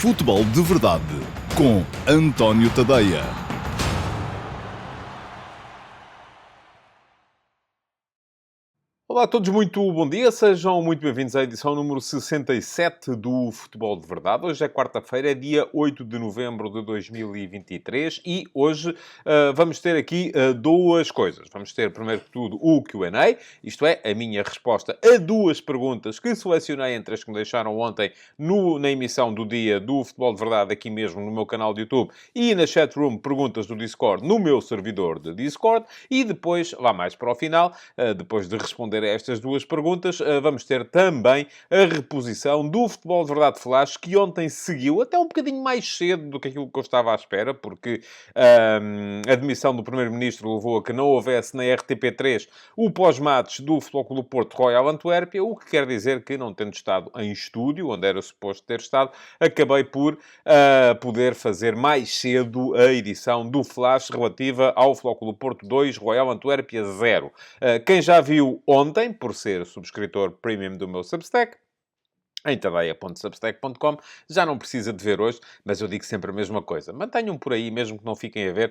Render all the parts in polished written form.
Futebol de Verdade com António Tadeia. Olá a todos, muito bom dia, sejam muito bem-vindos à edição número 67 do Futebol de Verdade. Hoje é quarta-feira, é dia 8 de novembro de 2023 e hoje vamos ter aqui duas coisas. Vamos ter, primeiro que tudo, o Q&A, isto é, a minha resposta a duas perguntas que selecionei entre as que me deixaram ontem na emissão do dia do Futebol de Verdade, aqui mesmo no meu canal de YouTube, e na chatroom Perguntas do Discord, no meu servidor de Discord, e depois, lá mais para o final, depois de responder a estas duas perguntas, vamos ter também a reposição do Futebol de Verdade Flash, que ontem seguiu até um bocadinho mais cedo do que aquilo que eu estava à espera, porque a demissão do Primeiro-Ministro levou a que não houvesse na RTP3 o pós-match do Futebol Clube do Porto Royal Antuérpia, o que quer dizer que, não tendo estado em estúdio, onde era suposto ter estado, acabei por poder fazer mais cedo a edição do Flash relativa ao Futebol Clube do Porto 2, Royal Antuérpia 0. Quem já viu ontem, por ser subscritor premium do meu Substack, em tadeia.substack.com, já não precisa de ver hoje, mas eu digo sempre a mesma coisa. Mantenham por aí, mesmo que não fiquem a ver,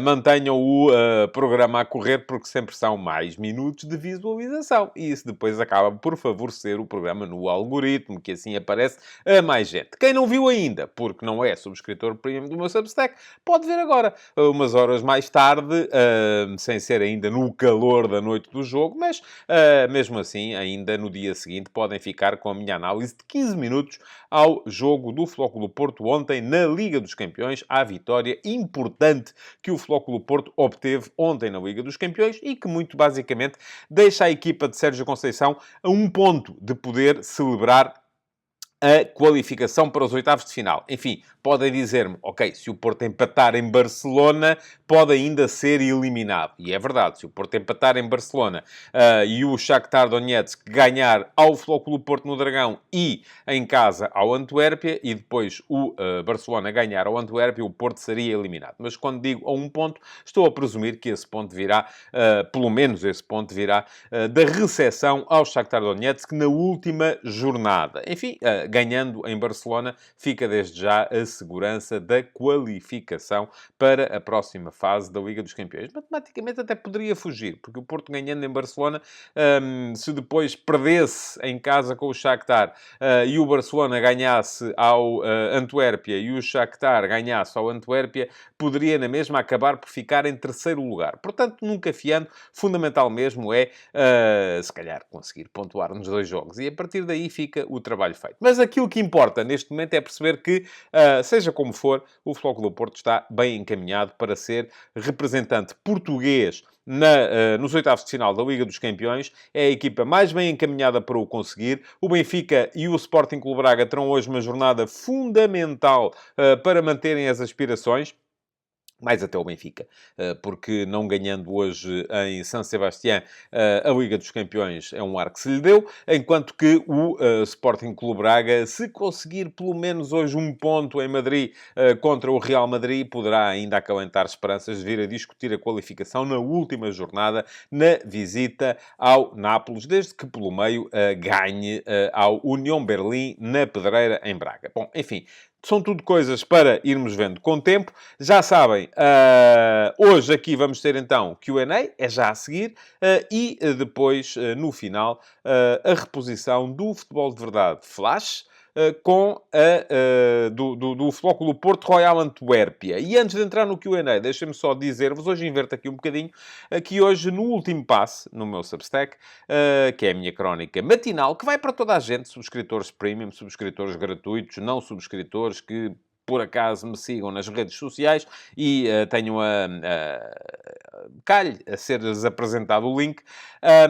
mantenham o programa a correr, porque sempre são mais minutos de visualização. E isso depois acaba por favorecer o programa no algoritmo, que assim aparece a mais gente. Quem não viu ainda, porque não é subscritor premium do meu Substack, pode ver agora, umas horas mais tarde, sem ser ainda no calor da noite do jogo, mas mesmo assim, ainda no dia seguinte, podem ficar com a minha análise de 15 minutos ao jogo do Futebol Clube do Porto ontem na Liga dos Campeões, à vitória importante que o Futebol Clube do Porto obteve ontem na Liga dos Campeões e que muito basicamente deixa a equipa de Sérgio Conceição a um ponto de poder celebrar a qualificação para os oitavos de final. Enfim, podem dizer-me, ok, se o Porto empatar em Barcelona, pode ainda ser eliminado. E é verdade, se o Porto empatar em Barcelona e o Shakhtar Donetsk ganhar ao Futebol Clube Porto no Dragão e em casa ao Antuérpia, e depois o Barcelona ganhar ao Antuérpia, o Porto seria eliminado. Mas quando digo a um ponto, estou a presumir que esse ponto virá, pelo menos esse ponto virá, da recepção ao Shakhtar Donetsk na última jornada. Enfim, ganhando em Barcelona, fica desde já a segurança da qualificação para a próxima fase da Liga dos Campeões. Matematicamente até poderia fugir, porque o Porto ganhando em Barcelona, se depois perdesse em casa com o Shakhtar e o Barcelona ganhasse ao Antuérpia e o Shakhtar ganhasse ao Antuérpia, poderia na mesma acabar por ficar em terceiro lugar. Portanto, nunca fiando, fundamental mesmo é, se calhar, conseguir pontuar nos dois jogos. E a partir daí fica o trabalho feito. Mas aquilo que importa neste momento é perceber que, seja como for, o Futebol Clube do Porto está bem encaminhado para ser representante português nos oitavos de final da Liga dos Campeões. É a equipa mais bem encaminhada para o conseguir. O Benfica e o Sporting Clube Braga terão hoje uma jornada fundamental para manterem as aspirações. Mais até o Benfica, porque não ganhando hoje em São Sebastião a Liga dos Campeões é um ar que se lhe deu, enquanto que o Sporting Clube Braga, se conseguir pelo menos hoje um ponto em Madrid contra o Real Madrid, poderá ainda acalentar esperanças de vir a discutir a qualificação na última jornada, na visita ao Nápoles, desde que pelo meio ganhe ao União Berlim na Pedreira, em Braga. Bom, enfim, são tudo coisas para irmos vendo com o tempo. Já sabem, hoje aqui vamos ter então Q&A, é já a seguir, e depois, no final, a reposição do Futebol de Verdade Flash, com do Futebol Clube Porto Royal Antuérpia. E antes de entrar no Q&A, deixem-me só dizer-vos, hoje inverto aqui um bocadinho, que hoje no último passe, no meu Substack, que é a minha crónica matinal, que vai para toda a gente, subscritores premium, subscritores gratuitos, não subscritores que por acaso me sigam nas redes sociais e tenham calhe a ser-lhes apresentado o link,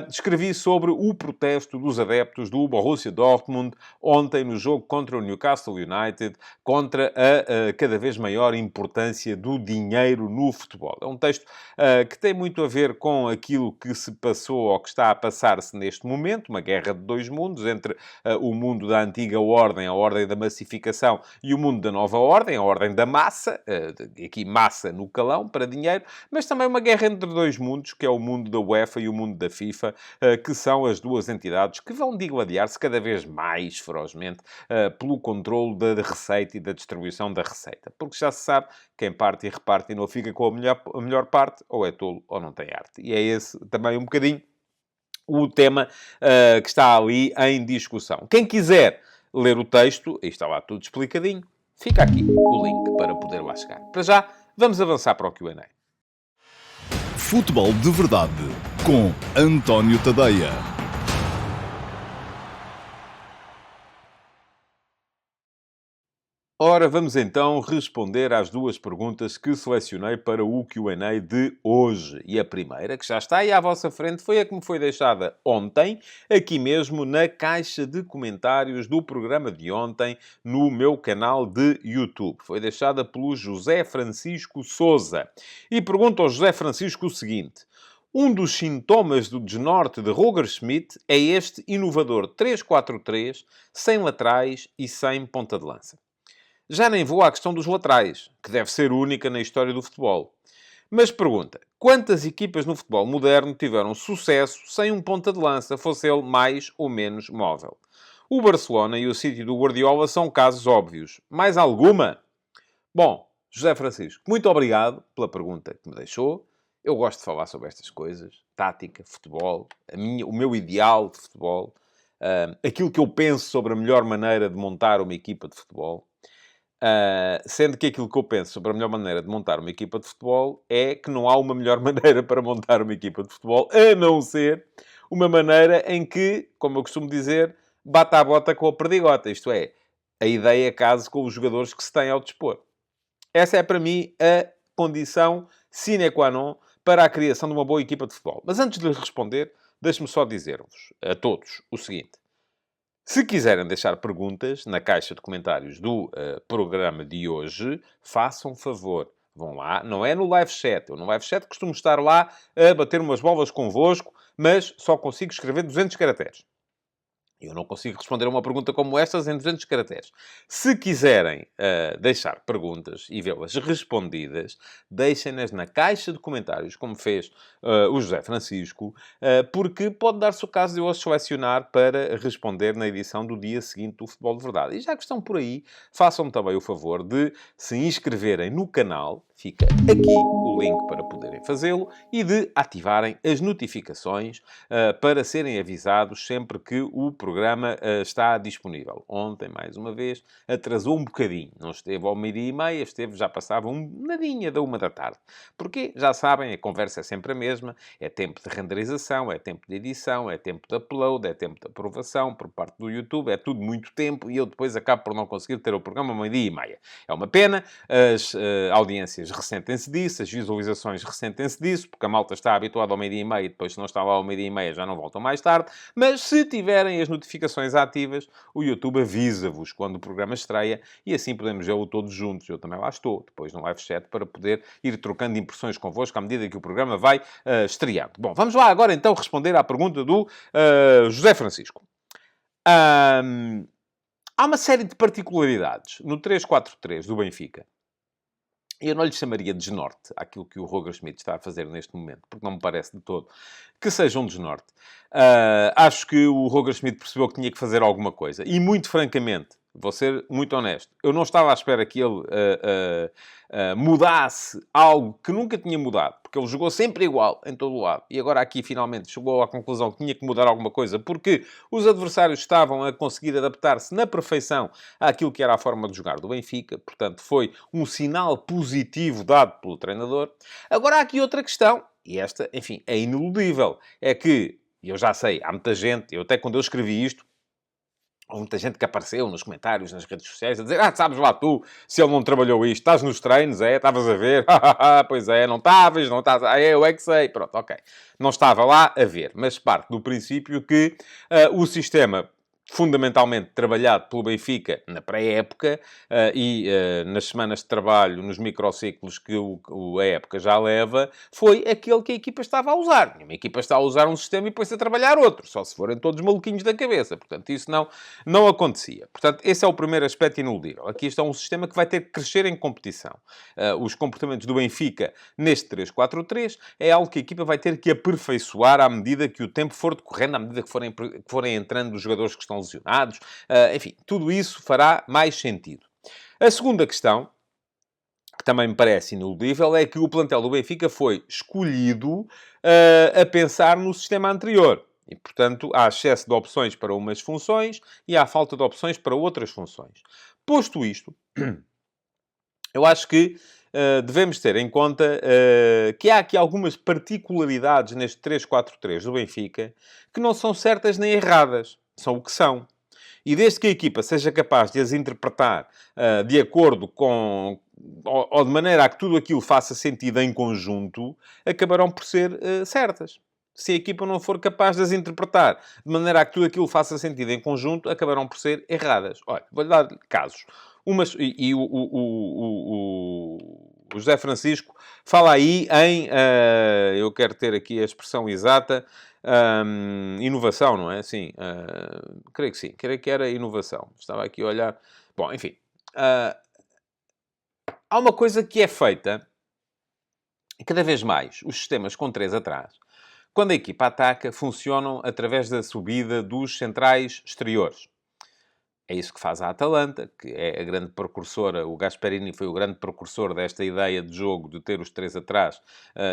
escrevi sobre o protesto dos adeptos do Borussia Dortmund ontem no jogo contra o Newcastle United, contra a cada vez maior importância do dinheiro no futebol. É um texto que tem muito a ver com aquilo que se passou ou que está a passar-se neste momento, uma guerra de dois mundos, entre o mundo da antiga ordem, a ordem da massificação, e o mundo da nova a ordem da massa, aqui massa no calão, para dinheiro, mas também uma guerra entre dois mundos, que é o mundo da UEFA e o mundo da FIFA, que são as duas entidades que vão digladiar-se cada vez mais ferozmente pelo controle da receita e da distribuição da receita. Porque já se sabe, quem parte e reparte e não fica com a melhor parte, ou é tolo ou não tem arte. E é esse também um bocadinho o tema que está ali em discussão. Quem quiser ler o texto, aí está lá tudo explicadinho, fica aqui o link para poder lá chegar. Para já, vamos avançar para o Q&A. Futebol de Verdade com António Tadeia. Ora, vamos então responder às duas perguntas que selecionei para o Q&A de hoje. E a primeira, que já está aí à vossa frente, foi a que me foi deixada ontem, aqui mesmo na caixa de comentários do programa de ontem, no meu canal de YouTube. Foi deixada pelo José Francisco Sousa. E pergunta ao José Francisco o seguinte: um dos sintomas do desnorte de Roger Schmidt é este inovador 3-4-3, sem laterais e sem ponta de lança. Já nem vou à questão dos laterais, que deve ser única na história do futebol. Mas pergunta, quantas equipas no futebol moderno tiveram sucesso sem um ponta de lança, fosse ele mais ou menos móvel? O Barcelona e o City do Guardiola são casos óbvios. Mais alguma? Bom, José Francisco, muito obrigado pela pergunta que me deixou. Eu gosto de falar sobre estas coisas. Tática, futebol, o meu ideal de futebol. Aquilo que eu penso sobre a melhor maneira de montar uma equipa de futebol. Sendo que aquilo que eu penso sobre a melhor maneira de montar uma equipa de futebol é que não há uma melhor maneira para montar uma equipa de futebol, a não ser uma maneira em que, como eu costumo dizer, bata a bota com a perdigota. Isto é, a ideia case com os jogadores que se têm ao dispor. Essa é, para mim, a condição sine qua non para a criação de uma boa equipa de futebol. Mas antes de lhe responder, deixe-me só dizer-vos a todos o seguinte. Se quiserem deixar perguntas na caixa de comentários do programa de hoje, façam favor. Vão lá, não é no live chat. Eu no live chat costumo estar lá a bater umas bolas convosco, mas só consigo escrever 200 caracteres. Eu não consigo responder a uma pergunta como estas em 200 caracteres. Se quiserem deixar perguntas e vê-las respondidas, deixem-nas na caixa de comentários, como fez o José Francisco, porque pode dar-se o caso de eu as selecionar para responder na edição do dia seguinte do Futebol de Verdade. E já que estão por aí, façam-me também o favor de se inscreverem no canal, fica aqui o link para poderem fazê-lo, e de ativarem as notificações para serem avisados sempre que o programa está disponível. Ontem, mais uma vez, atrasou um bocadinho. Não esteve ao 12h30, esteve, já passava nadinha da 1 da tarde. Porque, já sabem, a conversa é sempre a mesma. É tempo de renderização, é tempo de edição, é tempo de upload, é tempo de aprovação por parte do YouTube. É tudo muito tempo e eu depois acabo por não conseguir ter o programa ao 12h30. É uma pena. As audiências ressentem-se disso, as visualizações ressentem-se disso, porque a malta está habituada ao 12h30 e depois, se não está lá ao 12h30, já não voltam mais tarde. Mas se tiverem as notificações ativas, o YouTube avisa-vos quando o programa estreia e assim podemos vê-lo todos juntos. Eu também lá estou, depois no live chat, para poder ir trocando impressões convosco à medida que o programa vai estreando. Bom, vamos lá agora então responder à pergunta do José Francisco. Há uma série de particularidades no 3-4-3 do Benfica. Eu não lhe chamaria desnorte àquilo que o Roger Schmidt está a fazer neste momento, porque não me parece de todo que seja um desnorte. Acho que o Roger Schmidt percebeu que tinha que fazer alguma coisa. E, muito francamente, vou ser muito honesto, eu não estava à espera que ele mudasse algo que nunca tinha mudado, porque ele jogou sempre igual em todo o lado. E agora aqui, finalmente, chegou à conclusão que tinha que mudar alguma coisa, porque os adversários estavam a conseguir adaptar-se na perfeição àquilo que era a forma de jogar do Benfica. Portanto, foi um sinal positivo dado pelo treinador. Agora há aqui outra questão, e esta, enfim, é ineludível. É que, eu já sei, há muita gente, eu até quando eu escrevi isto, houve muita gente que apareceu nos comentários, nas redes sociais, a dizer: sabes lá tu, se ele não trabalhou isto, estás nos treinos, estavas a ver? Pois é, não estavas, não estás... eu é que sei. Pronto, ok. Não estava lá a ver, mas parte do princípio que o sistema fundamentalmente trabalhado pelo Benfica na pré-época nas semanas de trabalho, nos microciclos que a época já leva, foi aquele que a equipa estava a usar. Uma equipa está a usar um sistema e depois a trabalhar outro, só se forem todos maluquinhos da cabeça. Portanto, isso não acontecia. Portanto, esse é o primeiro aspecto ineludível. Aqui está um sistema que vai ter que crescer em competição. Os comportamentos do Benfica neste 3-4-3 é algo que a equipa vai ter que aperfeiçoar à medida que o tempo for decorrendo, à medida que forem entrando os jogadores que estão lesionados. Enfim, tudo isso fará mais sentido. A segunda questão, que também me parece ineludível, é que o plantel do Benfica foi escolhido a pensar no sistema anterior. E, portanto, há excesso de opções para umas funções e há falta de opções para outras funções. Posto isto, eu acho que devemos ter em conta que há aqui algumas particularidades neste 3-4-3 do Benfica que não são certas nem erradas. São o que são. E desde que a equipa seja capaz de as interpretar de acordo com... ou de maneira a que tudo aquilo faça sentido em conjunto, acabarão por ser certas. Se a equipa não for capaz de as interpretar de maneira a que tudo aquilo faça sentido em conjunto, acabarão por ser erradas. Olha, vou-lhe dar casos. O José Francisco fala aí em... eu quero ter aqui a expressão exata... inovação, não é? Sim, creio que sim. Creio que era inovação. Estava aqui a olhar. Bom, enfim. Há uma coisa que é feita, cada vez mais, os sistemas com 3 atrás, quando a equipa ataca, funcionam através da subida dos centrais exteriores. É isso que faz a Atalanta, que é a grande precursora. O Gasperini foi o grande precursor desta ideia de jogo, de ter os 3 atrás,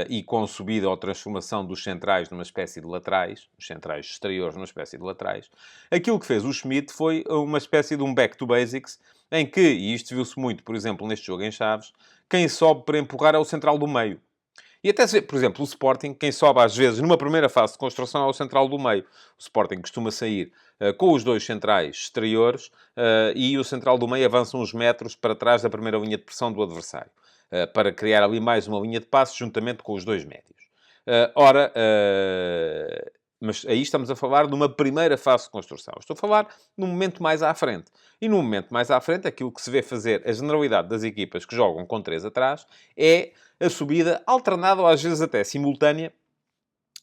e com subida ou transformação dos centrais numa espécie de laterais, os centrais exteriores numa espécie de laterais. Aquilo que fez o Schmidt foi uma espécie de um back to basics, em que, e isto viu-se muito, por exemplo, neste jogo em Chaves, quem sobe para empurrar é o central do meio. E até, por exemplo, o Sporting, quem sobe às vezes numa primeira fase de construção é o central do meio. O Sporting costuma sair com os 2 centrais exteriores e o central do meio avança uns metros para trás da primeira linha de pressão do adversário, para criar ali mais uma linha de passe juntamente com os 2 médios. Mas aí estamos a falar de uma primeira fase de construção. Estou a falar num momento mais à frente. E no momento mais à frente, aquilo que se vê fazer a generalidade das equipas que jogam com 3 atrás é a subida alternada ou às vezes até simultânea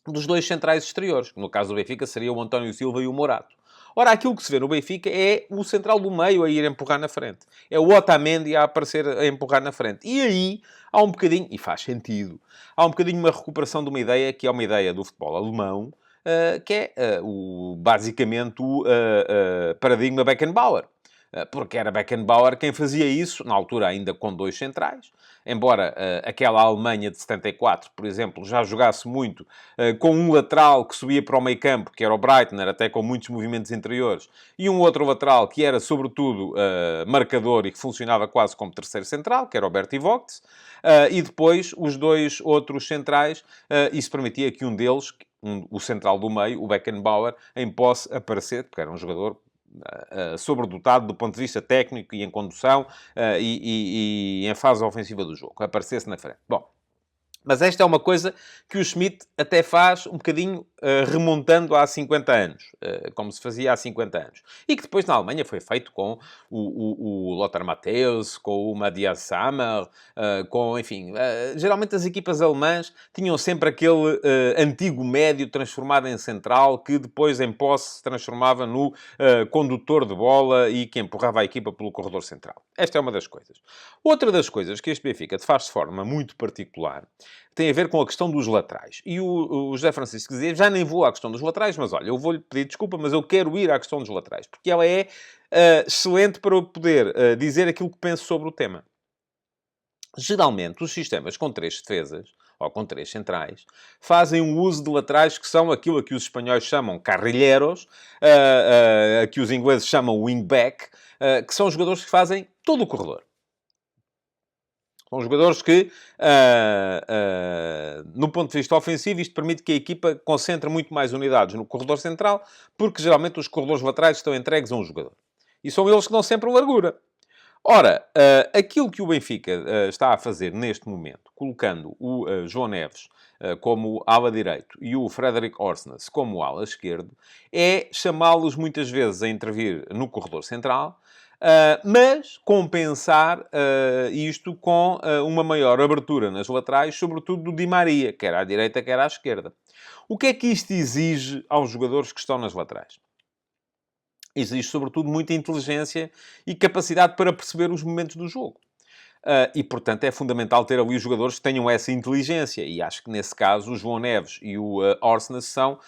dos 2 centrais exteriores. No caso do Benfica seria o António Silva e o Morato. Ora, aquilo que se vê no Benfica é o central do meio a ir empurrar na frente. É o Otamendi a aparecer a empurrar na frente. E aí há um bocadinho, e faz sentido, há um bocadinho uma recuperação de uma ideia que é uma ideia do futebol alemão, que é basicamente o paradigma Beckenbauer. Porque era Beckenbauer quem fazia isso, na altura ainda com 2 centrais. Embora aquela Alemanha de 74, por exemplo, já jogasse muito com um lateral que subia para o meio campo, que era o Breitner, até com muitos movimentos interiores, e um outro lateral que era, sobretudo, marcador e que funcionava quase como terceiro central, que era o Bertie Vogts. E depois, os 2 outros centrais, isso permitia que um deles, o central do meio, o Beckenbauer, em posse aparecer, porque era um jogador sobredotado do ponto de vista técnico e em condução e em fase ofensiva do jogo, aparecesse na frente. Bom, mas esta é uma coisa que o Schmidt até faz um bocadinho remontando há 50 anos, como se fazia há 50 anos. E que depois na Alemanha foi feito com o Lothar Matthäus, com o Matthias Sammer, enfim... geralmente as equipas alemãs tinham sempre aquele antigo médio transformado em central, que depois em posse se transformava no condutor de bola e que empurrava a equipa pelo corredor central. Esta é uma das coisas. Outra das coisas que este Benfica faz de forma muito particular tem a ver com a questão dos laterais. E o José Francisco dizia, já nem vou à questão dos laterais, mas olha, eu vou-lhe pedir desculpa, mas eu quero ir à questão dos laterais, porque ela é excelente para eu poder dizer aquilo que penso sobre o tema. Geralmente, os sistemas com 3 defesas, ou com 3 centrais, fazem um uso de laterais que são aquilo a que os espanhóis chamam carrilheiros, a que os ingleses chamam wingback, que são jogadores que fazem todo o corredor. São jogadores que, no ponto de vista ofensivo, isto permite que a equipa concentre muito mais unidades no corredor central, porque geralmente os corredores laterais estão entregues a um jogador. E são eles que dão sempre largura. Ora, aquilo que o Benfica está a fazer neste momento, colocando o João Neves como ala direito e o Frederick Orsnes como ala esquerdo, é chamá-los muitas vezes a intervir no corredor central, mas compensar isto com uma maior abertura nas laterais, sobretudo do Di Maria, quer à direita, quer à esquerda. O que é que isto exige aos jogadores que estão nas laterais? Exige, sobretudo, muita inteligência e capacidade para perceber os momentos do jogo. E, portanto, é fundamental ter ali os jogadores que tenham essa inteligência. E acho que, nesse caso, o João Neves e o Orsnes são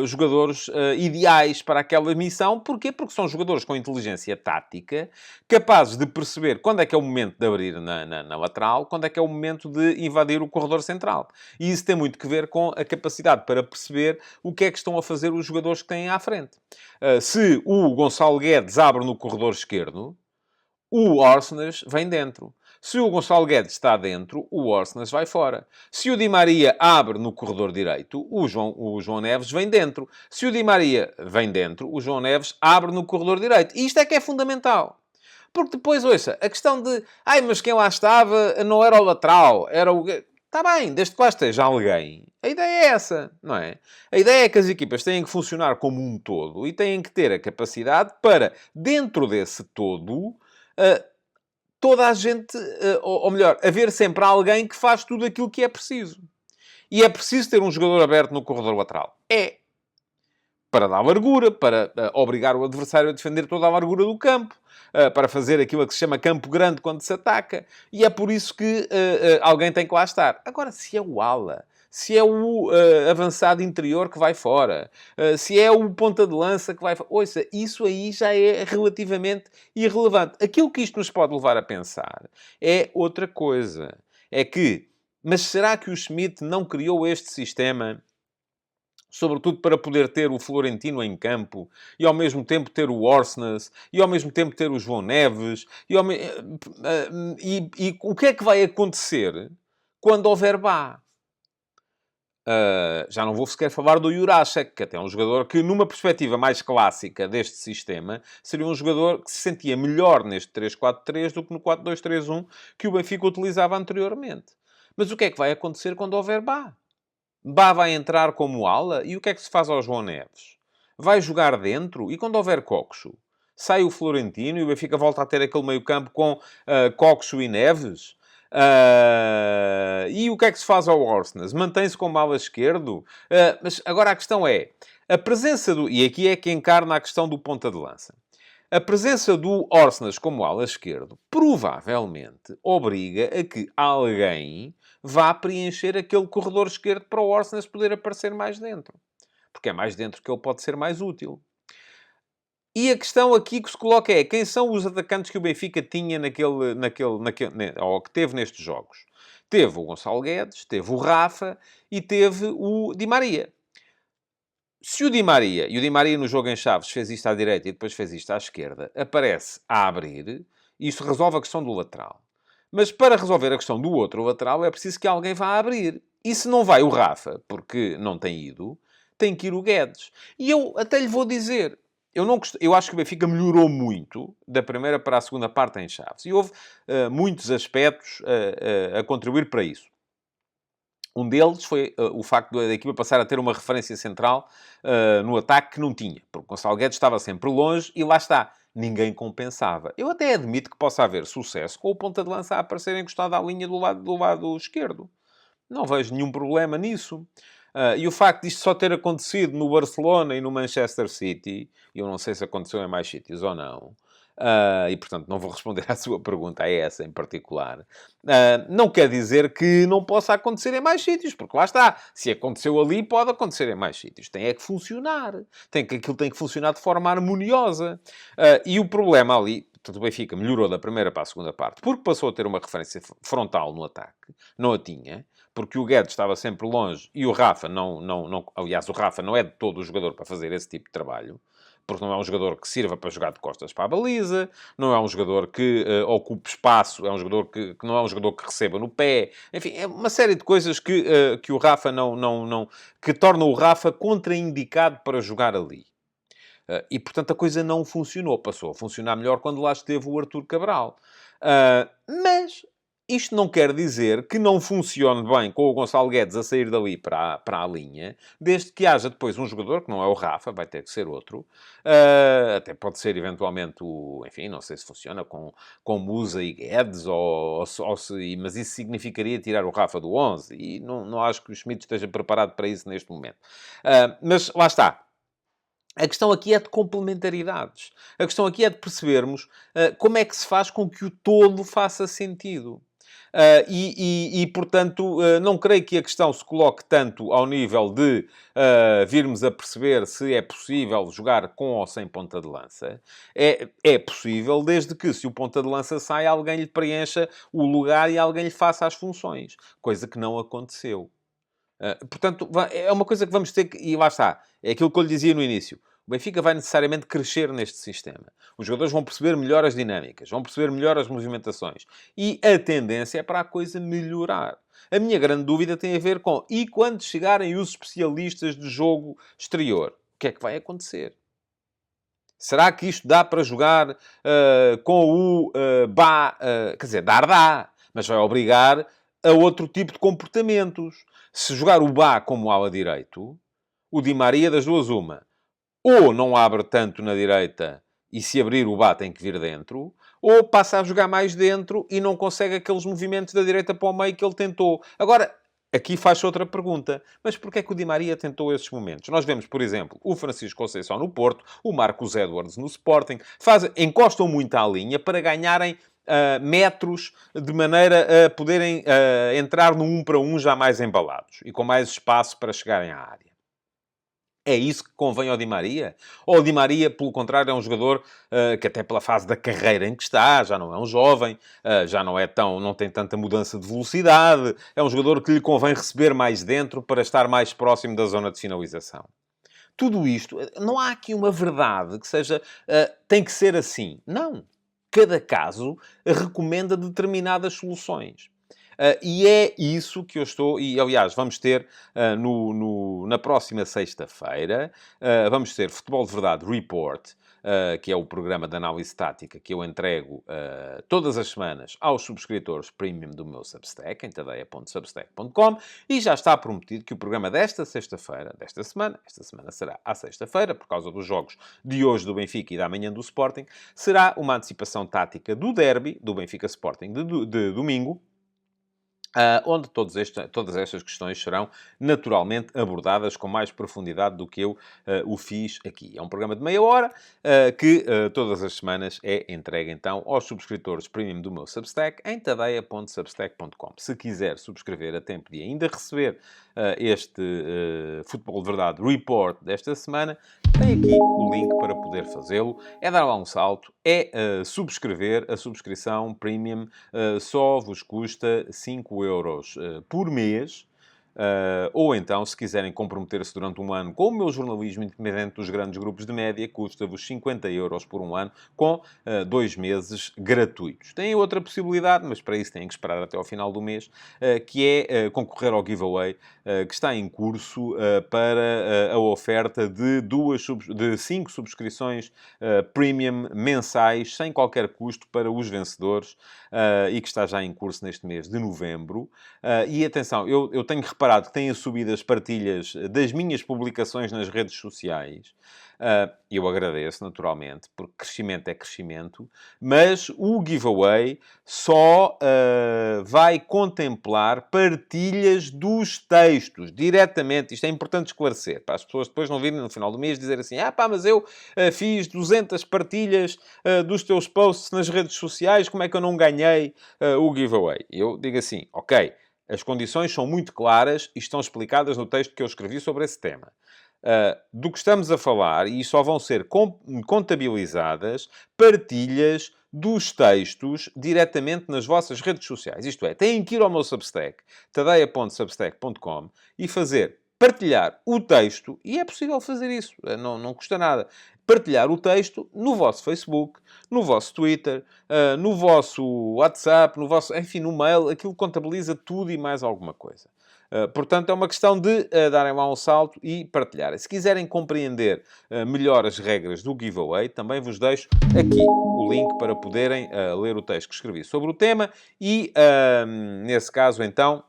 jogadores ideais para aquela missão. Porquê? Porque são jogadores com inteligência tática, capazes de perceber quando é que é o momento de abrir na lateral, quando é que é o momento de invadir o corredor central. E isso tem muito que ver com a capacidade para perceber o que é que estão a fazer os jogadores que têm à frente. Se o Gonçalo Guedes abre no corredor esquerdo, o Orsnes vem dentro. Se o Gonçalo Guedes está dentro, o Orsnes vai fora. Se o Di Maria abre no corredor direito, o João Neves vem dentro. Se o Di Maria vem dentro, o João Neves abre no corredor direito. E isto é que é fundamental. Porque depois, ouça, a questão de... mas quem lá estava não era o lateral, era o... Está bem, desde que lá esteja alguém. A ideia é essa, não é? A ideia é que as equipas têm que funcionar como um todo e têm que ter a capacidade para, dentro desse todo... toda a gente, ou melhor, haver sempre alguém que faz tudo aquilo que é preciso. E é preciso ter um jogador aberto no corredor lateral. É. Para dar largura, para obrigar o adversário a defender toda a largura do campo, para fazer aquilo a que se chama campo grande quando se ataca. E é por isso que alguém tem que lá estar. Agora, se é o ala, se é o avançado interior que vai fora, se é o ponta de lança que vai fora... Ouça, isso aí já é relativamente irrelevante. Aquilo que isto nos pode levar a pensar é outra coisa. É que, mas será que o Schmidt não criou este sistema... sobretudo para poder ter o Florentino em campo, e ao mesmo tempo ter o Orsnes, e ao mesmo tempo ter o João Neves, e o que é que vai acontecer quando houver Bá? Já não vou sequer falar do Jurasek, que até é um jogador que, numa perspectiva mais clássica deste sistema, seria um jogador que se sentia melhor neste 3-4-3 do que no 4-2-3-1 que o Benfica utilizava anteriormente. Mas o que é que vai acontecer quando houver Bá? Bá vai entrar como ala, e o que é que se faz ao João Neves? Vai jogar dentro, e quando houver Coxo? Sai o Florentino e o Benfica volta a ter aquele meio-campo com Coxo e Neves? E o que é que se faz ao Orsnes? Mantém-se como ala esquerdo? Mas agora a questão é, a presença do... E aqui é que encarna a questão do ponta de lança. A presença do Orsnes como ala esquerdo provavelmente obriga a que alguém vá preencher aquele corredor esquerdo para o Orsnes poder aparecer mais dentro. Porque é mais dentro que ele pode ser mais útil. E a questão aqui que se coloca é, quem são os atacantes que o Benfica tinha ou que teve nestes jogos? Teve o Gonçalo Guedes, teve o Rafa e teve o Di Maria. Se o Di Maria, e o Di Maria no jogo em Chaves fez isto à direita e depois fez isto à esquerda, aparece a abrir, isso resolve a questão do lateral. Mas para resolver a questão do outro lateral é preciso que alguém vá abrir. E se não vai o Rafa, porque não tem ido, tem que ir o Guedes. E eu até lhe vou dizer, eu acho que o Benfica melhorou muito da primeira para a segunda parte em Chaves. E houve muitos aspectos a contribuir para isso. Um deles foi o facto da equipa passar a ter uma referência central no ataque que não tinha. Porque o Gonçalo Guedes estava sempre longe e lá está. Ninguém compensava. Eu até admito que possa haver sucesso com o ponta de lança a aparecer encostado à linha do lado esquerdo. Não vejo nenhum problema nisso. E o facto disto só ter acontecido no Barcelona e no Manchester City, eu não sei se aconteceu em mais sítios ou não, e portanto não vou responder à sua pergunta, a essa em particular, não quer dizer que não possa acontecer em mais sítios, porque lá está, se aconteceu ali, pode acontecer em mais sítios. Tem é que funcionar. Aquilo tem que funcionar de forma harmoniosa. E o problema ali, portanto, o Benfica melhorou da primeira para a segunda parte, porque passou a ter uma referência frontal no ataque. Não a tinha, porque o Guedes estava sempre longe e o Rafa aliás, o Rafa não é de todo o jogador para fazer esse tipo de trabalho, porque não é um jogador que sirva para jogar de costas para a baliza, não é um jogador que ocupe espaço, é um jogador que não é um jogador que receba no pé. Enfim, é uma série de coisas que o Rafa que tornam o Rafa contraindicado para jogar ali. E, portanto, a coisa não funcionou. Passou a funcionar melhor quando lá esteve o Arthur Cabral. Mas Isto não quer dizer que não funcione bem com o Gonçalo Guedes a sair dali para a linha, desde que haja depois um jogador, que não é o Rafa, vai ter que ser outro, até pode ser eventualmente o... Enfim, não sei se funciona com Musa e Guedes, mas isso significaria tirar o Rafa do 11, e não acho que o Schmidt esteja preparado para isso neste momento. Mas lá está. A questão aqui é de complementaridades. A questão aqui é de percebermos como é que se faz com que o todo faça sentido. Portanto, não creio que a questão se coloque tanto ao nível de virmos a perceber se é possível jogar com ou sem ponta de lança. É possível, desde que, se o ponta de lança sai, alguém lhe preencha o lugar e alguém lhe faça as funções. Coisa que não aconteceu. Portanto, é uma coisa que vamos ter que... E lá está. É aquilo que eu lhe dizia no início. O Benfica vai necessariamente crescer neste sistema. Os jogadores vão perceber melhor as dinâmicas, vão perceber melhor as movimentações. E a tendência é para a coisa melhorar. A minha grande dúvida tem a ver com... E quando chegarem os especialistas de jogo exterior? O que é que vai acontecer? Será que isto dá para jogar com o quer dizer, dá, mas vai obrigar a outro tipo de comportamentos. Se jogar o Bá como ala direito, o Di Maria das duas uma. Ou não abre tanto na direita e se abrir o Bá tem que vir dentro, ou passa a jogar mais dentro e não consegue aqueles movimentos da direita para o meio que ele tentou. Agora, aqui faz outra pergunta. Mas porquê é que o Di Maria tentou esses momentos? Nós vemos, por exemplo, o Francisco Conceição no Porto, o Marcos Edwards no Sporting, encostam muito à linha para ganharem metros, de maneira a poderem entrar no 1 para 1 já mais embalados e com mais espaço para chegarem à área. É isso que convém ao Di Maria? Ou o Di Maria, pelo contrário, é um jogador que até pela fase da carreira em que está, já não é um jovem, já não tem tanta mudança de velocidade, é um jogador que lhe convém receber mais dentro para estar mais próximo da zona de finalização. Tudo isto, não há aqui uma verdade que seja, tem que ser assim. Não. Cada caso recomenda determinadas soluções. E é isso que eu estou... E, aliás, vamos ter na próxima sexta-feira, vamos ter Futebol de Verdade Report, que é o programa de análise tática que eu entrego todas as semanas aos subscritores premium do meu Substack, em tadeia.substack.com, e já está prometido que o programa desta sexta-feira, esta semana será à sexta-feira, por causa dos jogos de hoje do Benfica e da manhã do Sporting, será uma antecipação tática do derby, do Benfica Sporting de domingo, onde todas estas questões serão naturalmente abordadas com mais profundidade do que eu o fiz aqui. É um programa de meia hora que todas as semanas é entregue então aos subscritores premium do meu Substack em tadeia.substack.com. Se quiser subscrever a tempo de ainda receber este Futebol de Verdade Report desta semana, tem aqui o link para poder fazê-lo. É dar lá um salto, subscrever. A subscrição premium só vos custa 5€ por mês. Ou então, se quiserem comprometer-se durante um ano com o meu jornalismo independente dos grandes grupos de média, custa-vos 50€ por um ano, com 2 meses gratuitos. Tem outra possibilidade, mas para isso têm que esperar até ao final do mês, que é concorrer ao giveaway que está em curso para a oferta de 5 subscrições premium mensais, sem qualquer custo para os vencedores, e que está já em curso neste mês de novembro. E atenção, eu tenho reparado que têm subido as partilhas das minhas publicações nas redes sociais. Eu agradeço, naturalmente, porque crescimento é crescimento, mas o giveaway só vai contemplar partilhas dos textos, diretamente. Isto é importante esclarecer, para as pessoas depois não virem no final do mês dizer assim: mas eu fiz 200 partilhas dos teus posts nas redes sociais, como é que eu não ganhei o giveaway? Eu digo assim, ok, as condições são muito claras e estão explicadas no texto que eu escrevi sobre esse tema. Do que estamos a falar, e só vão ser contabilizadas partilhas dos textos diretamente nas vossas redes sociais. Isto é, têm que ir ao meu Substack, tadeia.substack.com, e partilhar o texto, e é possível fazer isso, não custa nada. Partilhar o texto no vosso Facebook, no vosso Twitter, no vosso WhatsApp, enfim, no mail, aquilo contabiliza tudo e mais alguma coisa. Portanto, é uma questão de darem lá um salto e partilharem. Se quiserem compreender melhor as regras do giveaway, também vos deixo aqui o link para poderem ler o texto que escrevi sobre o tema e, nesse caso, então,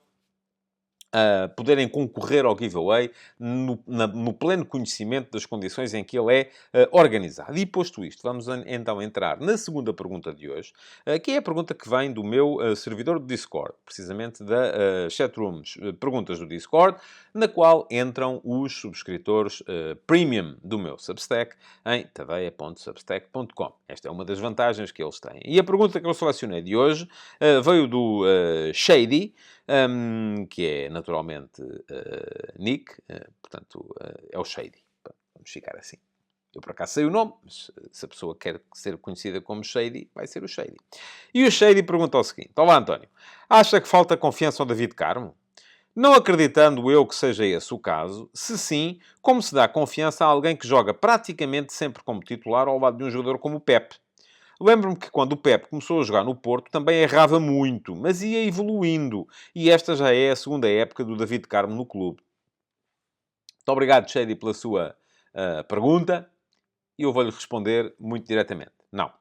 poderem concorrer ao giveaway no pleno conhecimento das condições em que ele é organizado. E posto isto, vamos então entrar na segunda pergunta de hoje, que é a pergunta que vem do meu servidor do Discord, precisamente da Chatrooms Perguntas do Discord, na qual entram os subscritores premium do meu Substack em tadeia.substack.com. Esta é uma das vantagens que eles têm. E a pergunta que eu selecionei de hoje veio do Shady, que é naturalmente Nick, portanto, é o Shady. Vamos ficar assim. Eu por acaso sei o nome, mas se a pessoa quer ser conhecida como Shady, vai ser o Shady. E o Shady pergunta o seguinte: Olá, António. Acha que falta confiança ao David Carmo? Não acreditando eu que seja esse o caso, se sim, como se dá confiança a alguém que joga praticamente sempre como titular ao lado de um jogador como o Pep? Lembro-me que quando o Pep começou a jogar no Porto, também errava muito, mas ia evoluindo. E esta já é a segunda época do David Carmo no clube. Muito obrigado, Shady, pela sua pergunta. E eu vou-lhe responder muito diretamente. Não.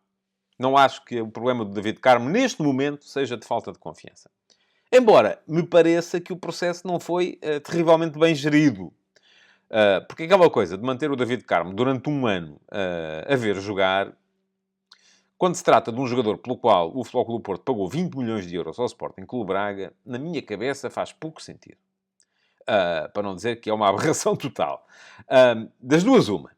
Não acho que o problema do David Carmo, neste momento, seja de falta de confiança. Embora me pareça que o processo não foi terrivelmente bem gerido. Porque aquela coisa de manter o David Carmo durante um ano a ver jogar, quando se trata de um jogador pelo qual o Futebol Clube do Porto pagou 20 milhões de euros ao Sporting Clube Braga, na minha cabeça faz pouco sentido. Para não dizer que é uma aberração total. Das duas, uma.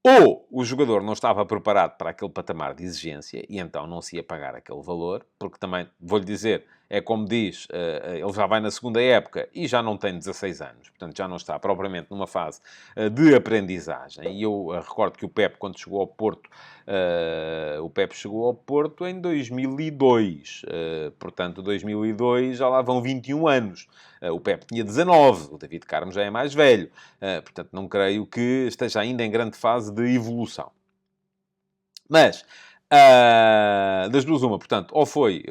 Ou o jogador não estava preparado para aquele patamar de exigência e então não se ia pagar aquele valor, porque também, vou-lhe dizer, é como diz, ele já vai na segunda época e já não tem 16 anos, portanto já não está propriamente numa fase de aprendizagem. E eu recordo que o Pep, quando chegou ao Porto, o Pep chegou ao Porto em 2002, portanto 2002 já lá vão 21 anos. O Pep tinha 19, o David Carmo já é mais velho. Portanto, não creio que esteja ainda em grande fase de evolução. Mas, das duas, uma, portanto, ou foi,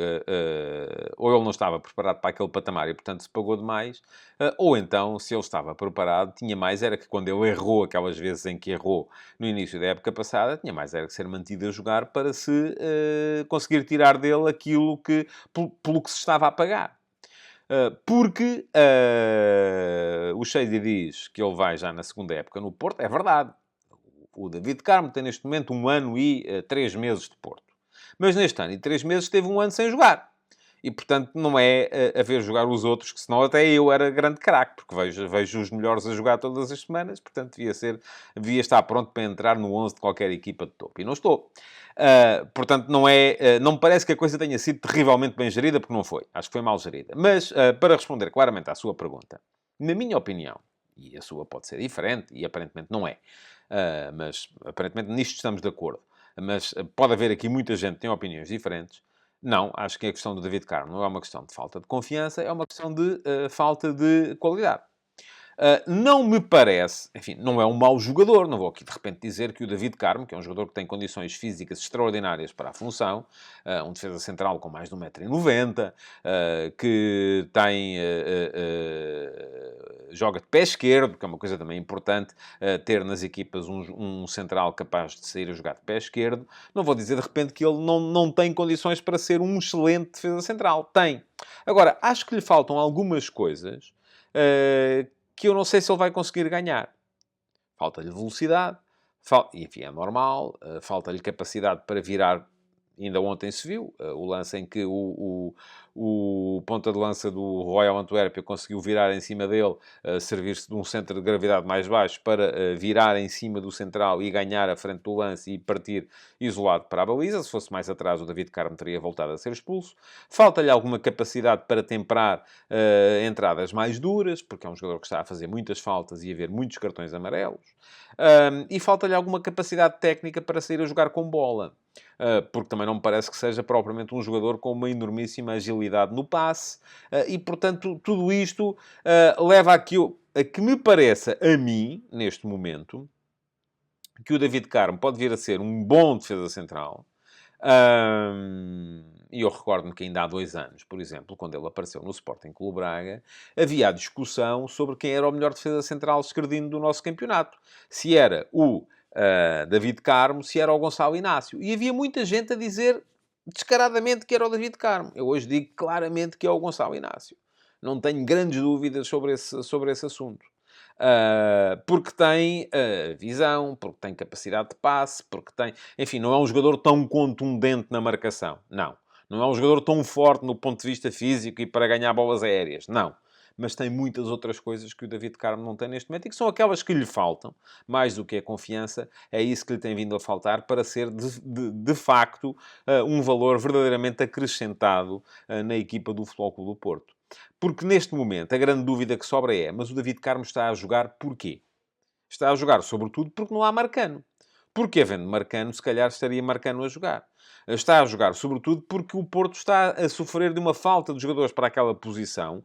ou ele não estava preparado para aquele patamar e, portanto, se pagou demais, ou então, se ele estava preparado, tinha mais, era que quando ele errou, aquelas vezes em que errou no início da época passada, tinha mais, era que ser mantido a jogar para se conseguir tirar dele aquilo que, pelo que se estava a pagar. Porque o Shady diz que ele vai já na segunda época no Porto. É verdade. O David Carmo tem neste momento 1 ano e 3 meses de Porto. Mas neste ano e 3 meses teve 1 ano sem jogar. E, portanto, não é a ver jogar os outros, que senão até eu era grande craque, porque vejo os melhores a jogar todas as semanas, portanto, devia estar pronto para entrar no 11 de qualquer equipa de topo. E não estou. Portanto, não me parece que a coisa tenha sido terrivelmente bem gerida, porque não foi. Acho que foi mal gerida. Mas, para responder claramente à sua pergunta, na minha opinião, e a sua pode ser diferente, e aparentemente não é, mas aparentemente nisto estamos de acordo, mas pode haver aqui muita gente que tem opiniões diferentes. Não, acho que a questão do David Carmo não é uma questão de falta de confiança, é uma questão de falta de qualidade. Não me parece, enfim, não é um mau jogador. Não vou aqui de repente dizer que o David Carmo, que é um jogador que tem condições físicas extraordinárias para a função, um defesa central com mais de 1,90 m, que tem, joga de pé esquerdo, que é uma coisa também importante, ter nas equipas um central capaz de sair a jogar de pé esquerdo. Não vou dizer de repente que ele não tem condições para ser um excelente defesa central. Tem. Agora, acho que lhe faltam algumas coisas que eu não sei se ele vai conseguir ganhar. Falta-lhe velocidade, enfim, é normal, falta-lhe capacidade para virar. Ainda ontem se viu o lance em que o ponta de lança do Royal Antuérpia conseguiu virar em cima dele, servir-se de um centro de gravidade mais baixo para virar em cima do central e ganhar a frente do lance e partir isolado para a baliza. Se fosse mais atrás, o David Carmo teria voltado a ser expulso. Falta-lhe alguma capacidade para temperar entradas mais duras, porque é um jogador que está a fazer muitas faltas e a ver muitos cartões amarelos. E falta-lhe alguma capacidade técnica para sair a jogar com bola. Porque também não me parece que seja propriamente um jogador com uma enormíssima agilidade no passe. E, portanto, tudo isto leva a que me pareça, a mim, neste momento, que o David Carmo pode vir a ser um bom defesa central. E eu recordo-me que ainda há 2 anos, por exemplo, quando ele apareceu no Sporting Clube Braga, havia a discussão sobre quem era o melhor defesa central esquerdino do nosso campeonato. Se era o David Carmo, se era o Gonçalo Inácio. E havia muita gente a dizer descaradamente que era o David Carmo. Eu hoje digo claramente que é o Gonçalo Inácio. Não tenho grandes dúvidas sobre esse assunto. Porque tem visão, porque tem capacidade de passe, porque tem... Enfim, não é um jogador tão contundente na marcação. Não. Não é um jogador tão forte no ponto de vista físico e para ganhar bolas aéreas. Não. Mas tem muitas outras coisas que o David Carmo não tem neste momento e que são aquelas que lhe faltam. Mais do que a confiança, é isso que lhe tem vindo a faltar para ser, de facto, um valor verdadeiramente acrescentado na equipa do Futebol Clube do Porto. Porque neste momento a grande dúvida que sobra é: mas o David Carmo está a jogar porquê? Está a jogar sobretudo porque não há Marcano. Porque havendo Marcano, se calhar estaria Marcano a jogar. Está a jogar sobretudo porque o Porto está a sofrer de uma falta de jogadores para aquela posição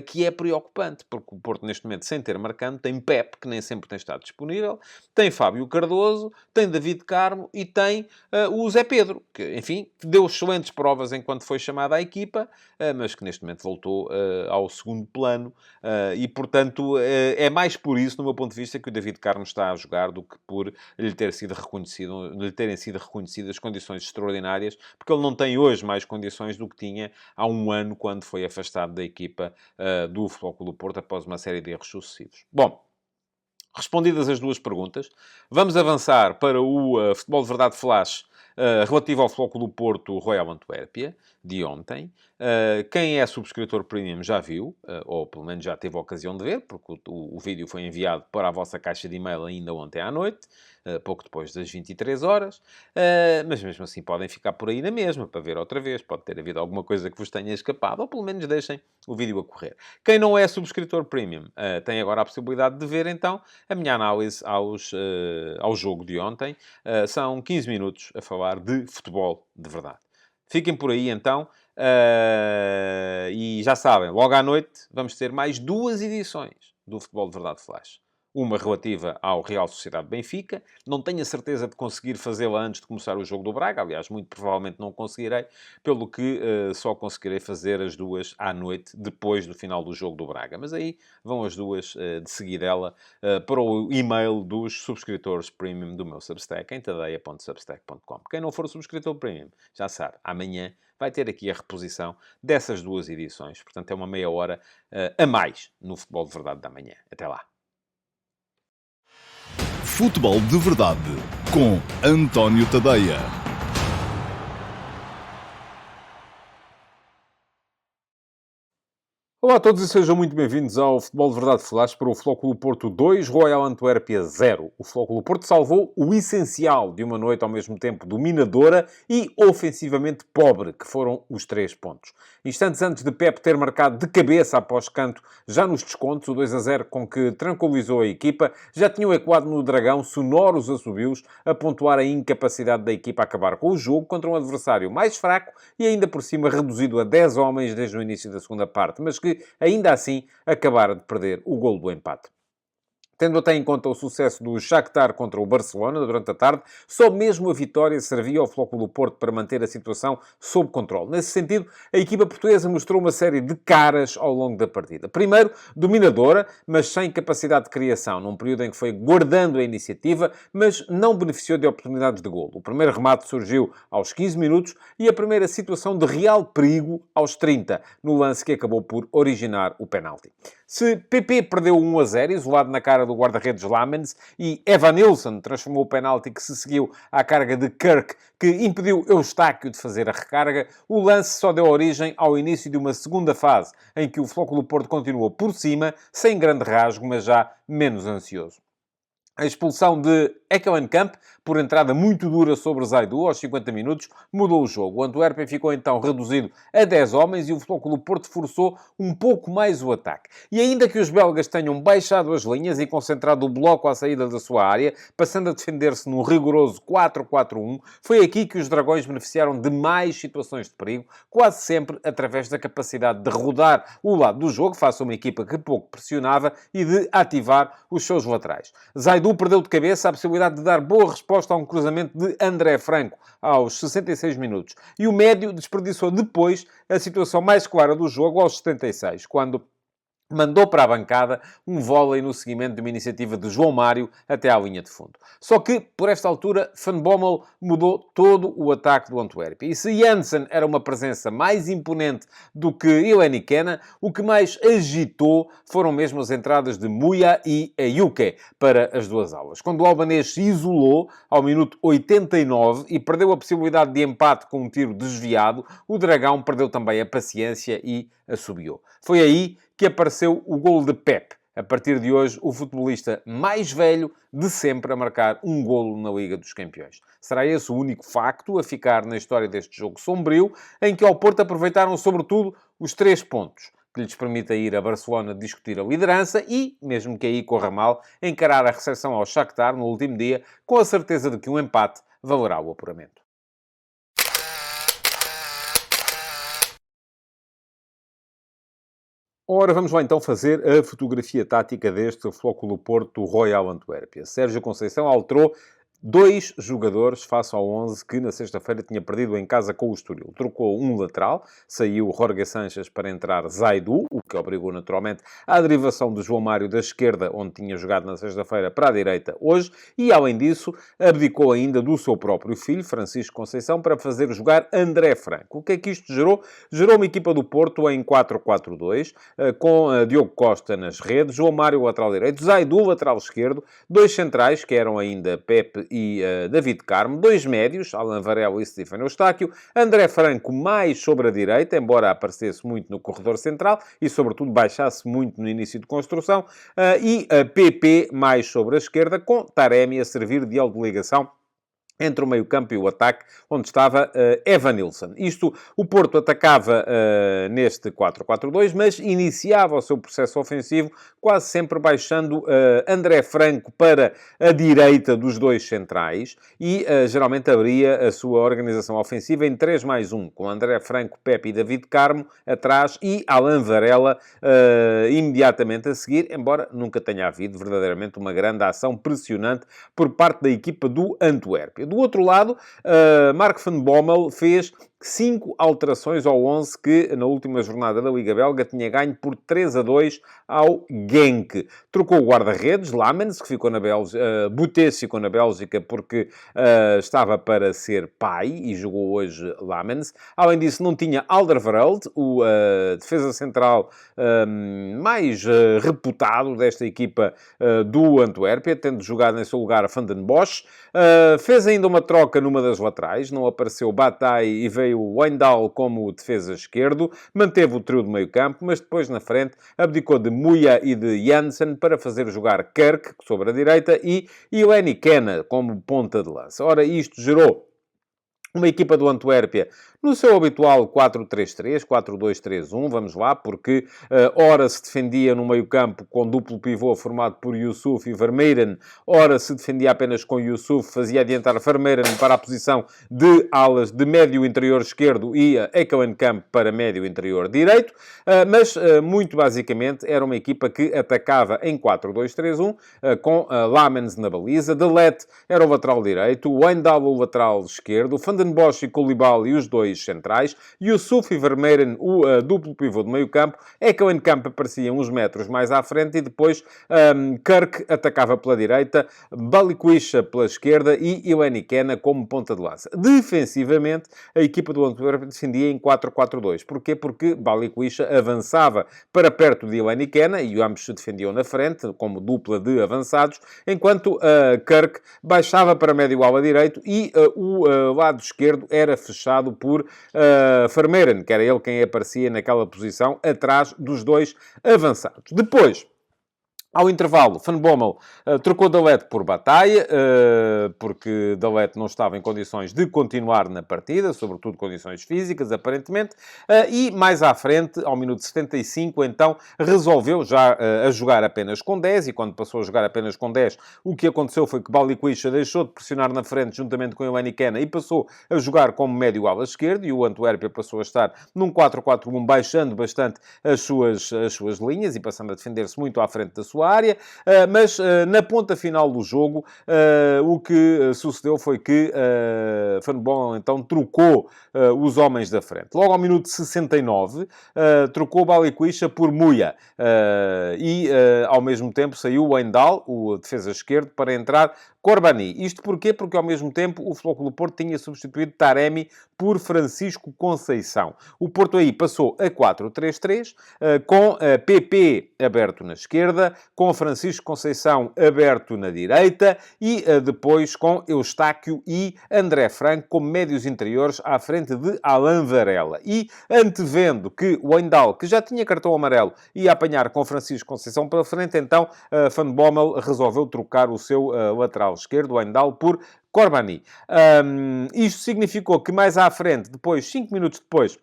que é preocupante. Porque o Porto, neste momento, sem ter Marcano, tem Pepe, que nem sempre tem estado disponível, tem Fábio Cardoso, tem David Carmo e tem o Zé Pedro, que, enfim, deu excelentes provas enquanto foi chamado à equipa, mas que neste momento voltou ao segundo plano. E, portanto, é mais por isso, no meu ponto de vista, que o David Carmo está a jogar do que por lhe terem sido reconhecidas condições extraordinárias, porque ele não tem hoje mais condições do que tinha há um ano, quando foi afastado da equipa do Futebol Clube do Porto após uma série de erros sucessivos. Bom, respondidas as duas perguntas, vamos avançar para o Futebol de Verdade Flash relativo ao Futebol Clube do Porto Royal Antuérpia, de ontem. Quem é subscritor premium já viu, ou pelo menos já teve a ocasião de ver, porque o vídeo foi enviado para a vossa caixa de e-mail ainda ontem à noite, pouco depois das 23 horas, mas mesmo assim podem ficar por aí na mesma, para ver outra vez. Pode ter havido alguma coisa que vos tenha escapado, ou pelo menos deixem o vídeo a correr. Quem não é subscritor premium tem agora a possibilidade de ver, então, a minha análise ao jogo de ontem. São 15 minutos a falar de futebol de verdade. Fiquem por aí, então. E já sabem, logo à noite vamos ter mais 2 edições do Futebol de Verdade Flash. Uma relativa ao Real Sociedade Benfica. Não tenho a certeza de conseguir fazê-la antes de começar o jogo do Braga. Aliás, muito provavelmente não conseguirei, pelo que só conseguirei fazer as 2 à noite, depois do final do jogo do Braga. Mas aí vão as 2 de seguidela para o e-mail dos subscritores premium do meu Substack, em tadeia.substack.com. Quem não for subscritor premium, já sabe, amanhã vai ter aqui a reposição dessas 2 edições. Portanto, é uma meia hora a mais no Futebol de Verdade da manhã. Até lá. Futebol de Verdade com António Tadeia. Olá a todos e sejam muito bem-vindos ao Futebol de Verdade Flash para o Futebol Clube Porto 2, Royal Antuérpia 0. O Futebol Clube Porto salvou o essencial de uma noite ao mesmo tempo dominadora e ofensivamente pobre, que foram os 3 pontos. Instantes antes de Pep ter marcado de cabeça após canto, já nos descontos, o 2-0 com que tranquilizou a equipa, já tinham ecoado no Dragão sonoros assobios a pontuar a incapacidade da equipa a acabar com o jogo contra um adversário mais fraco e ainda por cima reduzido a 10 homens desde o início da segunda parte, mas que ainda assim acabara de perder o golo do empate. Tendo até em conta o sucesso do Shakhtar contra o Barcelona durante a tarde, só mesmo a vitória servia ao Futebol Clube do Porto para manter a situação sob controle. Nesse sentido, a equipa portuguesa mostrou uma série de caras ao longo da partida. Primeiro, dominadora, mas sem capacidade de criação, num período em que foi guardando a iniciativa, mas não beneficiou de oportunidades de golo. O primeiro remate surgiu aos 15 minutos e a primeira situação de real perigo aos 30, no lance que acabou por originar o penalti. Se PP perdeu 1-0, isolado na cara do guarda-redes Lamens, e Evanilson transformou o penalti que se seguiu à carga de Kirk, que impediu Eustáquio de fazer a recarga, o lance só deu origem ao início de uma segunda fase, em que o Futebol Clube do Porto continuou por cima, sem grande rasgo, mas já menos ansioso. A expulsão de Ekkelenkamp, por entrada muito dura sobre Zaidu, aos 50 minutos, mudou o jogo. O Antuérpia ficou então reduzido a 10 homens e o Futebol Clube do Porto forçou um pouco mais o ataque. E ainda que os belgas tenham baixado as linhas e concentrado o bloco à saída da sua área, passando a defender-se num rigoroso 4-4-1, foi aqui que os dragões beneficiaram de mais situações de perigo, quase sempre através da capacidade de rodar o lado do jogo, face a uma equipa que pouco pressionava, e de ativar os seus laterais. Zaidu Zaidu perdeu de cabeça a possibilidade de dar boa resposta a um cruzamento de André Franco aos 66 minutos. E o médio desperdiçou depois a situação mais clara do jogo aos 76, quando mandou para a bancada um vôlei no seguimento de uma iniciativa de João Mário até à linha de fundo. Só que, por esta altura, Van Bommel mudou todo o ataque do Antuérpia. E se Jansen era uma presença mais imponente do que Eleni Kena, o que mais agitou foram mesmo as entradas de Muia e Ayuke para as duas alas. Quando o albanês se isolou ao minuto 89 e perdeu a possibilidade de empate com um tiro desviado, o Dragão perdeu também a paciência e assobiou. Foi aí que apareceu o golo de Pep. A partir de hoje, o futebolista mais velho de sempre a marcar um golo na Liga dos Campeões. Será esse o único facto a ficar na história deste jogo sombrio, em que ao Porto aproveitaram sobretudo os 3 pontos, que lhes permitem ir a Barcelona discutir a liderança e, mesmo que aí corra mal, encarar a recepção ao Shakhtar no último dia, com a certeza de que um empate valerá o apuramento. Ora, vamos lá então fazer a fotografia tática deste Flóculo Porto Royal Antuérpia. Sérgio Conceição alterou 2 jogadores face ao 11 que na sexta-feira tinha perdido em casa com o Estoril. Trocou um lateral, saiu Jorge Sanches para entrar Zaidu, o que obrigou naturalmente à derivação de João Mário da esquerda, onde tinha jogado na sexta-feira, para a direita hoje, e além disso, abdicou ainda do seu próprio filho, Francisco Conceição, para fazer jogar André Franco. O que é que isto gerou? Gerou uma equipa do Porto em 4-4-2, com Diogo Costa nas redes, João Mário lateral direito, Zaidu lateral esquerdo, 2 centrais, que eram ainda Pepe e David Carmo, 2 médios, Alan Varela e Stefano Eustáquio, André Franco mais sobre a direita, embora aparecesse muito no corredor central e, sobretudo, baixasse muito no início de construção, e PP mais sobre a esquerda, com Taremi a servir de elo de ligação entre o meio-campo e o ataque, onde estava Evanilson. Isto, o Porto atacava neste 4-4-2, mas iniciava o seu processo ofensivo quase sempre baixando André Franco para a direita dos 2 centrais e geralmente abria a sua organização ofensiva em 3+1, com André Franco, Pepe e David Carmo atrás e Alan Varela imediatamente a seguir, embora nunca tenha havido verdadeiramente uma grande ação pressionante por parte da equipa do Antuérpia. Do outro lado, Mark van Bommel fez 5 alterações ao 11 que, na última jornada da Liga Belga, tinha ganho por 3-2 ao Genk. Trocou o guarda-redes, Lamens, que ficou na Bélgica, Boutez ficou na Bélgica porque estava para ser pai e jogou hoje Lamens. Além disso, não tinha Alderweireld, o defesa central mais reputado desta equipa do Antuérpia, tendo jogado em seu lugar a Van den Bosch. Fez ainda uma troca numa das laterais, não apareceu Bataille e veio o Wijndal como defesa esquerdo, manteve o trio de meio campo, mas depois na frente abdicou de Muia e de Jansen para fazer jogar Kirk sobre a direita e Eleni Kena como ponta de lança. Ora, isto gerou uma equipa do Antuérpia no seu habitual 4-3-3, 4-2-3-1, vamos lá, porque ora se defendia no meio-campo com duplo pivô formado por Yusuf e Vermeeren, ora se defendia apenas com Yusuf, fazia adiantar Vermeeren para a posição de alas de médio interior esquerdo e Ekkelenkamp para médio interior direito, mas muito basicamente era uma equipa que atacava em 4-2-3-1, com Lamens na baliza, De Ligt era o lateral direito, Wijndal o lateral esquerdo, Van den Bosch e Koulibaly os 2 centrais, Yusuf e Vermeeren o duplo pivô de meio campo, Ekkelenkamp aparecia uns metros mais à frente e depois Kirk atacava pela direita, Balikwisha pela esquerda e Eleni Kena como ponta de lança. Defensivamente, a equipa do Antwerp defendia em 4-4-2. Porquê? Porque Balikwisha avançava para perto de Eleni Kena e ambos se defendiam na frente, como dupla de avançados, enquanto Kirk baixava para médio ala direito e o lado esquerdo era fechado por Vermeeren, que era ele quem aparecia naquela posição atrás dos 2 avançados. Depois, ao intervalo, Van Bommel trocou De Ligt por Bataille, porque De Ligt não estava em condições de continuar na partida, sobretudo condições físicas, aparentemente, e mais à frente, ao minuto 75, então, resolveu já a jogar apenas com 10, e quando passou a jogar apenas com 10, o que aconteceu foi que Balikwisha deixou de pressionar na frente, juntamente com Eleni Kena, e passou a jogar como médio ala esquerdo, e o Antuérpia passou a estar num 4-4-1, baixando bastante as suas linhas, e passando a defender-se muito à frente da sua sua área, mas na ponta final do jogo, o que sucedeu foi que Van Bommel então trocou os homens da frente. Logo ao minuto 69, trocou Balikwisha por Muia. Ao mesmo tempo saiu o Wijndal, o defesa esquerdo, para entrar Corbani. Isto porquê? Porque ao mesmo tempo o Flóculo Porto tinha substituído Taremi por Francisco Conceição. O Porto aí passou a 4-3-3, com PP aberto na esquerda, com Francisco Conceição aberto na direita e depois com Eustáquio e André Franco como médios interiores à frente de Alain Varela. E antevendo que o Wijndal, que já tinha cartão amarelo, ia apanhar com Francisco Conceição pela frente, então Van Bommel resolveu trocar o seu lateral esquerdo, o Wijndal, por Corbani. Isto significou que mais à frente, depois, 5 minutos depois,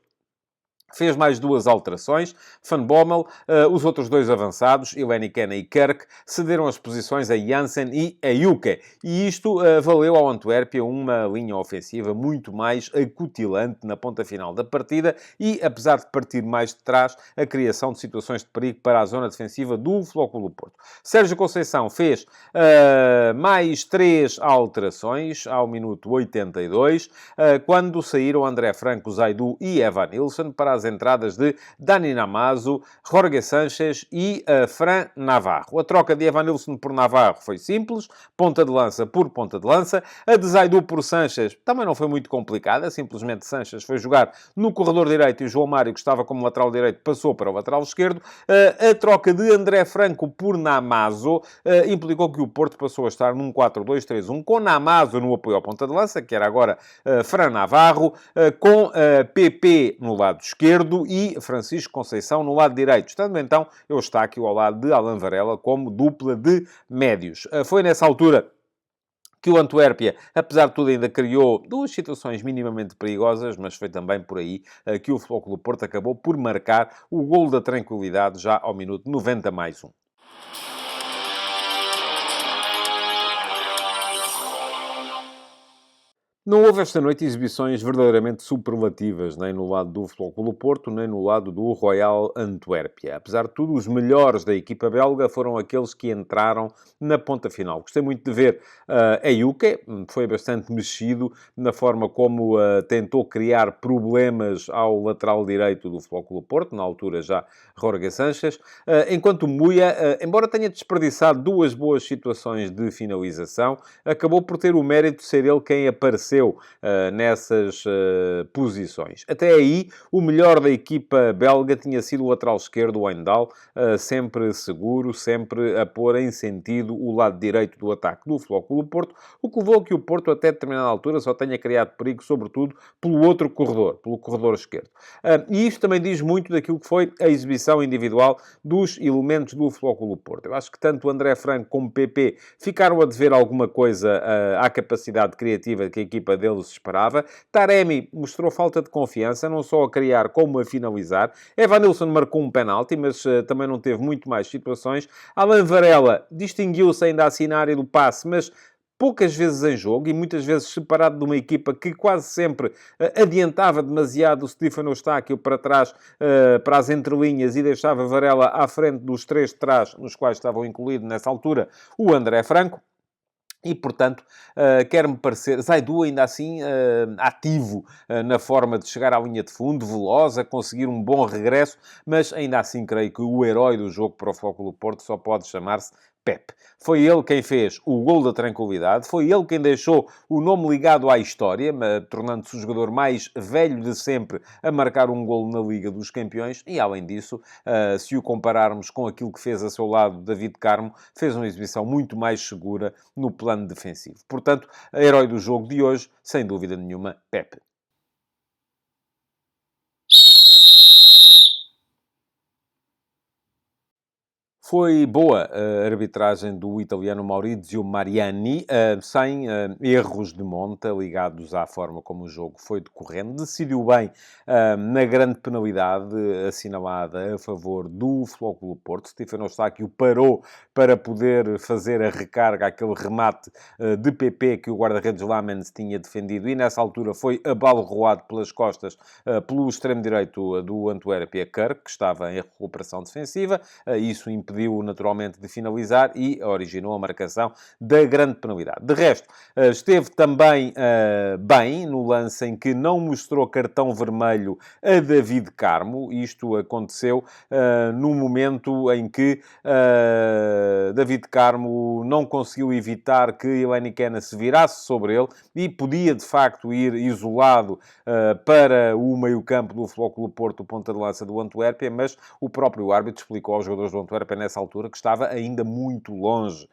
fez mais duas alterações. Van Bommel, os outros dois avançados, Iwenikena e Kirk, cederam as posições a Jansen e a Juke. E isto valeu ao Antuérpia uma linha ofensiva muito mais acutilante na ponta final da partida e, apesar de partir mais de trás, a criação de situações de perigo para a zona defensiva do Flóculo Porto. Sérgio Conceição fez mais 3 alterações ao minuto 82, quando saíram André Franco, Zaidu e Evanilson para as entradas de Dani Namazo, Jorge Sanchez e Fran Navarro. A troca de Evanilson por Navarro foi simples, ponta de lança por ponta de lança. A de Zaidu por Sanchez também não foi muito complicada, simplesmente Sanchez foi jogar no corredor direito e o João Mário, que estava como lateral direito, passou para o lateral esquerdo. A troca de André Franco por Namazo implicou que o Porto passou a estar num 4-2-3-1, com Namazo no apoio à ponta de lança, que era agora Fran Navarro, com PP no lado esquerdo e Francisco Conceição no lado direito, estando então Eustáquio ao lado de Alain Varela como dupla de médios. Foi nessa altura que o Antuérpia, apesar de tudo, ainda criou duas situações minimamente perigosas, mas foi também por aí que o Flóculo Porto acabou por marcar o golo da tranquilidade já ao minuto 90 mais 1. Não houve esta noite exibições verdadeiramente superlativas, nem no lado do Flóculo Porto, nem no lado do Royal Antuérpia. Apesar de tudo, os melhores da equipa belga foram aqueles que entraram na ponta final. Gostei muito de ver a Juke, foi bastante mexido na forma como tentou criar problemas ao lateral direito do Flóculo Porto, na altura já Jorge Sanchez, enquanto o Muia, embora tenha desperdiçado duas boas situações de finalização, acabou por ter o mérito de ser ele quem apareceu nessas posições. Até aí, o melhor da equipa belga tinha sido o lateral esquerdo, o Wijndal, sempre seguro, sempre a pôr em sentido o lado direito do ataque do Flóculo Porto, o que levou a que o Porto, até determinada altura, só tenha criado perigo, sobretudo, pelo outro corredor, pelo corredor esquerdo. E isto também diz muito daquilo que foi a exibição individual dos elementos do Flóculo Porto. Eu acho que tanto o André Franco como o PP ficaram a dever alguma coisa à capacidade criativa que a equipa deles esperava. Taremi mostrou falta de confiança, não só a criar como a finalizar. Evanilson marcou um penalti, mas também não teve muito mais situações. Alain Varela distinguiu-se ainda assim na área do passe, mas poucas vezes em jogo e muitas vezes separado de uma equipa que quase sempre adiantava demasiado o Stefano Eustáquio para trás, para as entrelinhas, e deixava Varela à frente dos três de trás, nos quais estavam incluído nessa altura o André Franco. E, portanto, quer-me parecer... Zaidu, ainda assim, ativo na forma de chegar à linha de fundo, veloz, a conseguir um bom regresso, mas ainda assim creio que o herói do jogo para o Flóculo Porto só pode chamar-se Pep. Foi ele quem fez o gol da tranquilidade, foi ele quem deixou o nome ligado à história, tornando-se o jogador mais velho de sempre a marcar um gol na Liga dos Campeões, e além disso, se o compararmos com aquilo que fez a seu lado David Carmo, fez uma exibição muito mais segura no plano defensivo. Portanto, herói do jogo de hoje, sem dúvida nenhuma, Pep. Foi boa a arbitragem do italiano Maurizio Mariani, sem erros de monta ligados à forma como o jogo foi decorrendo. Decidiu bem na grande penalidade assinalada a favor do Flóculo Porto. Stefano Eustáquio parou para poder fazer a recarga, aquele remate de PP que o guarda-redes Lamens tinha defendido, e nessa altura foi abalroado pelas costas pelo extremo direito do Antuérpia Kirk, que estava em recuperação defensiva. Isso impediu impediu naturalmente de finalizar e originou a marcação da grande penalidade. De resto, esteve também bem no lance em que não mostrou cartão vermelho a David Carmo. Isto aconteceu no momento em que David Carmo não conseguiu evitar que Eleni Kena se virasse sobre ele e podia, de facto, ir isolado para o meio-campo do Futebol Clube Porto, o ponta de lança do Antuérpia, mas o próprio árbitro explicou aos jogadores do Antuérpia nessa altura que estava ainda muito longe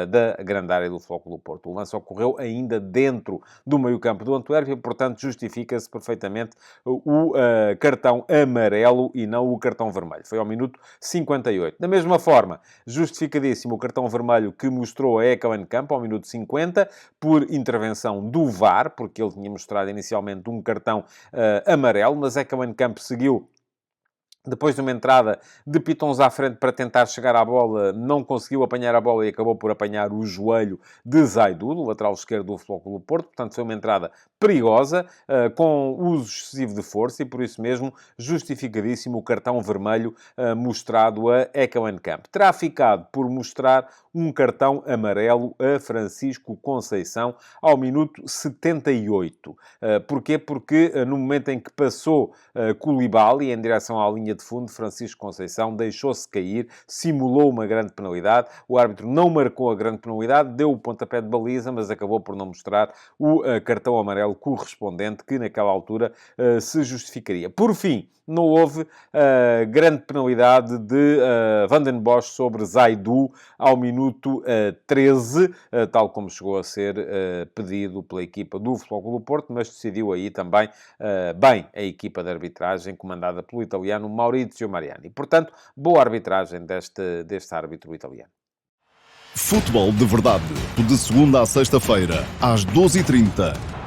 da grande área do Futebol Clube Porto. O lance ocorreu ainda dentro do meio-campo do Antuérpia, portanto, justifica-se perfeitamente o cartão amarelo e não o cartão vermelho. Foi ao minuto 58. Da mesma forma, justificadíssimo o cartão vermelho que mostrou a Ekman Campo ao minuto 50, por intervenção do VAR, porque ele tinha mostrado inicialmente um cartão amarelo, mas Ekman Campo seguiu. Depois de uma entrada de Pitons à frente para tentar chegar à bola, não conseguiu apanhar a bola e acabou por apanhar o joelho de Zaidu, do lateral esquerdo do Futebol Clube do Porto. Portanto, foi uma entrada perigosa, com uso excessivo de força e, por isso mesmo, justificadíssimo o cartão vermelho mostrado a Ekman Camp. Terá ficado por mostrar um cartão amarelo a Francisco Conceição ao minuto 78. Porquê? Porque no momento em que passou Koulibaly em direção à linha de fundo, Francisco Conceição deixou-se cair, simulou uma grande penalidade. O árbitro não marcou a grande penalidade, deu o pontapé de baliza, mas acabou por não mostrar o cartão amarelo correspondente que naquela altura se justificaria. Por fim, não houve grande penalidade de Van den Bosch sobre Zaidu ao minuto 13, tal como chegou a ser pedido pela equipa do Futebol Clube do Porto, mas decidiu aí também bem a equipa de arbitragem comandada pelo italiano Maurizio Mariani. Portanto, boa arbitragem deste árbitro italiano. Futebol de Verdade, de segunda a sexta-feira, às 12h30.